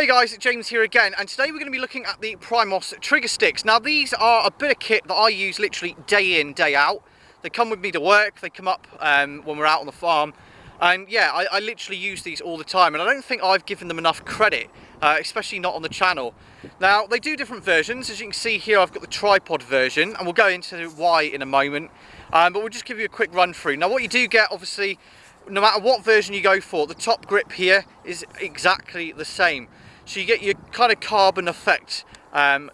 Hey guys, it's James here again, and today we're going to be looking at the Primos trigger sticks. Now these are a bit of kit that I use literally day in, day out. They come with me to work, they come up when we're out on the farm, and yeah, I literally use these all the time, and I don't think I've given them enough credit, especially not on the channel. Now they do different versions. As you can see here, I've got the tripod version, and we'll go into why in a moment, but we'll just give you a quick run through. Now what you do get, obviously, no matter what version you go for, the top grip here is exactly the same. So you get your kind of carbon effect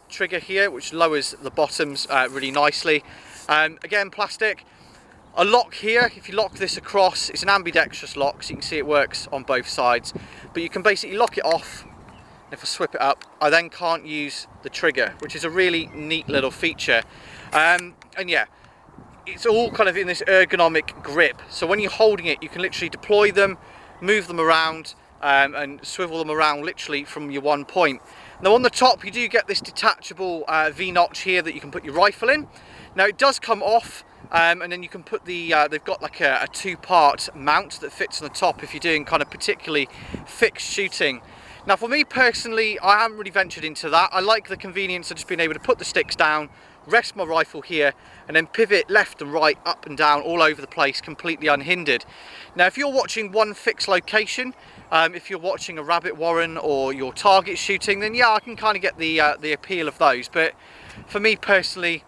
trigger here, which lowers the bottoms really nicely. Again, plastic. A lock here, if you lock this across, it's an ambidextrous lock, so you can see it works on both sides. But you can basically lock it off. If I swip it up, I then can't use the trigger, which is a really neat little feature. And yeah, it's all kind of in this ergonomic grip. So when you're holding it, you can literally deploy them, move them around, and swivel them around literally from your one point. Now on the top you do get this detachable V-notch here that you can put your rifle in. Now it does come off, and then you can put the, they've got like a two-part mount that fits on the top if you're doing kind of particularly fixed shooting. Now for me personally, I haven't really ventured into that. I like the convenience of just being able to put the sticks down, rest my rifle here, and then pivot left and right, up and down, all over the place, completely unhindered. Now if you're watching one fixed location, if you're watching a rabbit warren or your target shooting, then yeah, I can kind of get the appeal of those, but for me personally,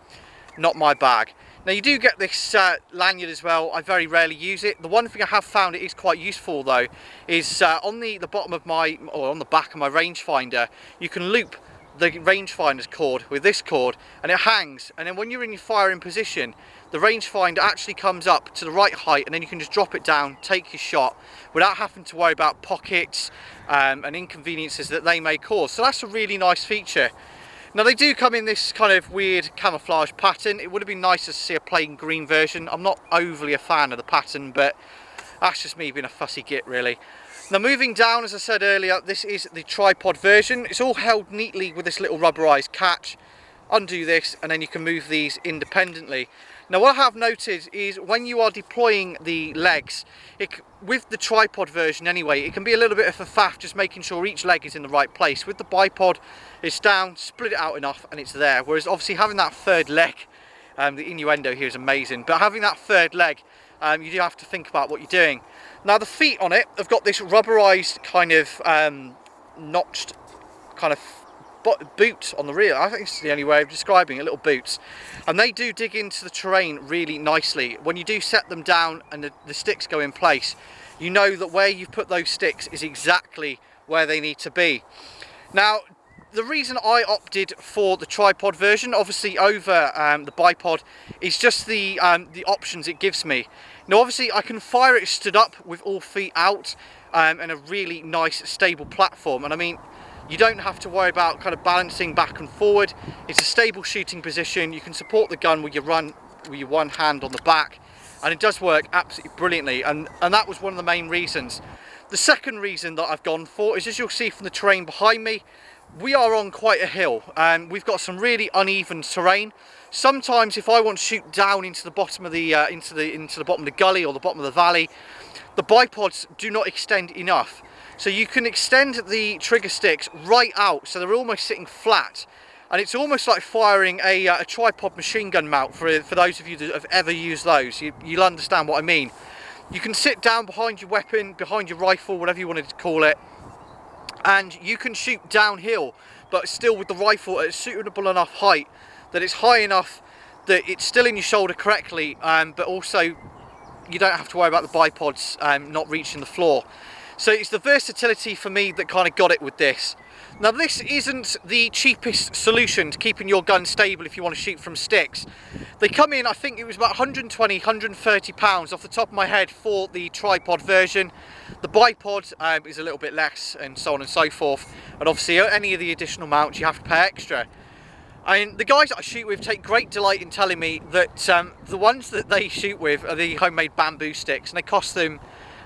not my bag. Now you do get this lanyard as well. I very rarely use it. The one thing I have found it is quite useful though is on the bottom of my, or on the back of my rangefinder, you can loop the rangefinder's cord with this cord, and it hangs, and then when you're in your firing position, the rangefinder actually comes up to the right height, and then you can just drop it down, take your shot without having to worry about pockets and inconveniences that they may cause. So that's a really nice feature. Now they do come in this kind of weird camouflage pattern. It would have been nice to see a plain green version. I'm not overly a fan of the pattern, but that's just me being a fussy git really. Now moving down, as I said earlier, this is the tripod version. It's all held neatly with this little rubberized catch. Undo this and then you can move these independently. Now what I have noted is when you are deploying the legs, with the tripod version anyway, it can be a little bit of a faff just making sure each leg is in the right place. With the bipod, it's down, split it out enough and it's there. Whereas obviously having that third leg, the innuendo here is amazing, but having that third leg, you do have to think about what you're doing. Now the feet on it have got this rubberized kind of notched kind of boot on the rear. I think it's the only way of describing it, little boots, and they do dig into the terrain really nicely. When you do set them down and the sticks go in place, you know that where you've put those sticks is exactly where they need to be. Now the reason I opted for the tripod version, obviously over the bipod, is just the options it gives me. Now obviously I can fire it stood up with all feet out and a really nice stable platform, and I mean you don't have to worry about kind of balancing back and forward. It's a stable shooting position. You can support the gun with your one hand on the back, and it does work absolutely brilliantly, and that was one of the main reasons. The second reason that I've gone for is, as you'll see from the terrain behind me, we are on quite a hill and we've got some really uneven terrain. Sometimes if I want to shoot down into the bottom of the into the bottom of the gully or the bottom of the valley, the bipods do not extend enough. So you can extend the trigger sticks right out so they're almost sitting flat, and it's almost like firing a tripod machine gun mount. For those of you that have ever used those, you'll understand what I mean. You can sit down behind your weapon, behind your rifle, whatever you wanted to call it, and you can shoot downhill, but still with the rifle at a suitable enough height that it's high enough that it's still in your shoulder correctly, but also you don't have to worry about the bipods not reaching the floor. So it's the versatility for me that kind of got it with this. Now this isn't the cheapest solution to keeping your gun stable if you want to shoot from sticks. They come in, I think it was about 120, 130 pounds off the top of my head for the tripod version. The bipod is a little bit less, and so on and so forth. And obviously any of the additional mounts you have to pay extra. And the guys that I shoot with take great delight in telling me that the ones that they shoot with are the homemade bamboo sticks, and they cost them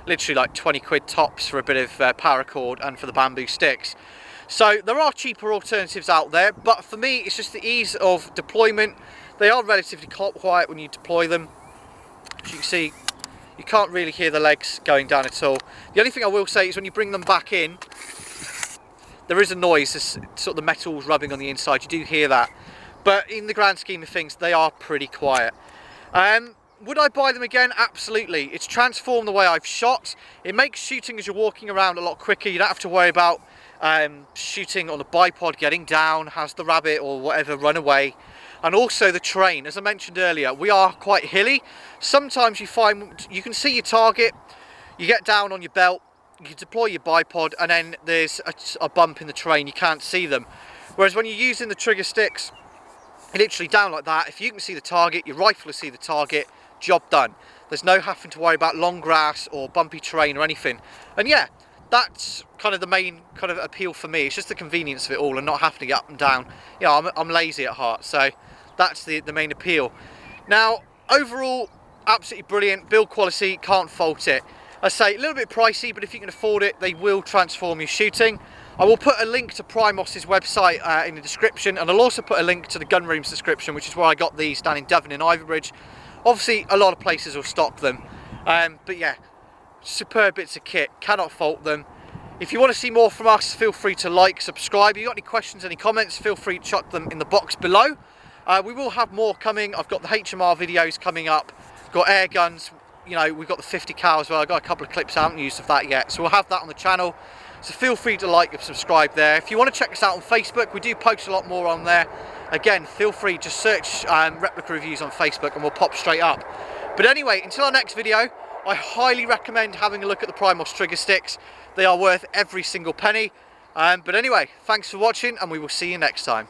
literally like 20 quid tops for a bit of paracord and for the bamboo sticks. So there are cheaper alternatives out there, but for me it's just the ease of deployment. They are relatively quiet when you deploy them. As you can see, you can't really hear the legs going down at all. The only thing I will say is when you bring them back in, there is a noise, there's sort of the metal's rubbing on the inside, you do hear that. But in the grand scheme of things, they are pretty quiet. Would I buy them again? Absolutely. It's transformed the way I've shot. It makes shooting as you're walking around a lot quicker. You don't have to worry about shooting on a bipod, getting down, has the rabbit or whatever run away. And also the terrain, as I mentioned earlier, we are quite hilly. Sometimes you find you can see your target, you get down on your belt, you deploy your bipod, and then there's a bump in the terrain, you can't see them. Whereas when you're using the trigger sticks, literally down like that, if you can see the target, your rifle will see the target, job done. There's no having to worry about long grass or bumpy terrain or anything. And yeah, that's kind of the main kind of appeal for me. It's just the convenience of it all and not having to get up and down. Yeah, I'm lazy at heart, so that's the main appeal. Now, overall, absolutely brilliant. Build quality, can't fault it. I say a little bit pricey, but if you can afford it, they will transform your shooting. I will put a link to Primos' website in the description, and I'll also put a link to the gun room's description, which is where I got these down in Devon in Iverbridge. Obviously, a lot of places will stock them, but yeah, superb bits of kit, cannot fault them. If you want to see more from us, feel free to like, subscribe. If you've got any questions, any comments, feel free to chuck them in the box below. We will have more coming. I've got the HMR videos coming up, got air guns, you know, we've got the 50 cal as well. I've got a couple of clips I haven't used of that yet, so we'll have that on the channel. So feel free to like and subscribe there. If you want to check us out on Facebook, we do post a lot more on there. Again, feel free to search replica reviews on Facebook and we'll pop straight up. But anyway, until our next video, I highly recommend having a look at the Primos trigger sticks. They are worth every single penny. But anyway, thanks for watching and we will see you next time.